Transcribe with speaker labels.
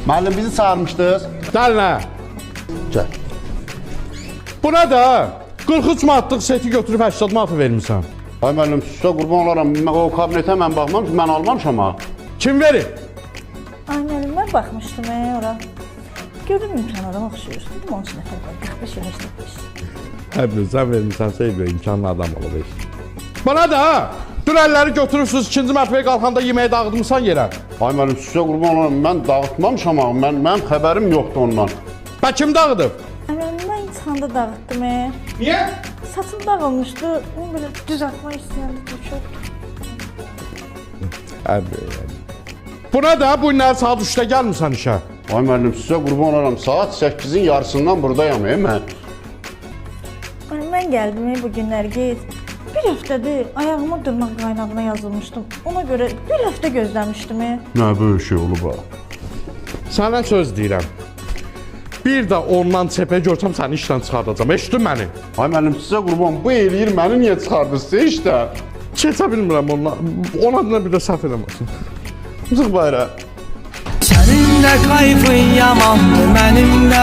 Speaker 1: Müəllim bizi çağırmışdınız.
Speaker 2: Gəllə.
Speaker 1: Gəl.
Speaker 2: Bu nə də? 43 manatlıq seti götürüb 80 manat vermirsən.
Speaker 1: Ay müəllim, sizə qurban olaram. O kabinetə mən baxmam ki, mən almamışam ha.
Speaker 2: Kim verir?
Speaker 3: Ay müəllim, mən baxmışdım ora. Gördüm imkan adama oxşuyur. Dedim onun üçün nəfər var, 45 yaş etmiş.
Speaker 2: Həbib, sən vermirsən, sevdir, imkanlı adam olub heç. Bana da, dünəlləri götürürsünüz, ikinci mərtəbəyə qalxanda yeməyi dağıtmışsan yerə.
Speaker 1: Ay müəllim, sizə qurban olaram. Mən dağıtmamışam ha. Mənim xəbərim yoxdur ondan.
Speaker 2: Bə kim dağıdıb?
Speaker 3: Ay müəllim, mən imtihanda dağıtdım.
Speaker 2: Niyə?
Speaker 3: Saçım dağılmışdı, onu belə düzəltmək istəyəndə çok.
Speaker 2: Həbib. Bu nə də, bu günləri saat 3-də gəlmirsən işə.
Speaker 1: Ay müəllim, sizə qurban olaram. Saat 8-in yarısından buradayam mən.
Speaker 3: Ay, mən gəldim bu günlər gec. Bir həftədir ayağıma dırnaq qaynağına yazılmışdım. Ona görə bir həftə gözləmişdim.
Speaker 1: Nə böyük şey olub ha.
Speaker 2: Sənə söz deyirəm. Bir də ondan çepə görsəm səni işdən çıxardacam. Eşitdin məni?
Speaker 1: Ay müəllim, sizə qurban, bu eləyir, məni niyə çıxardırsa işdən?
Speaker 2: Keçə bilmirəm ondan. Ona da bir də səhv eləməsin.
Speaker 1: Çıx bayra.
Speaker 4: Sənin də kayfın yamandır, mənim də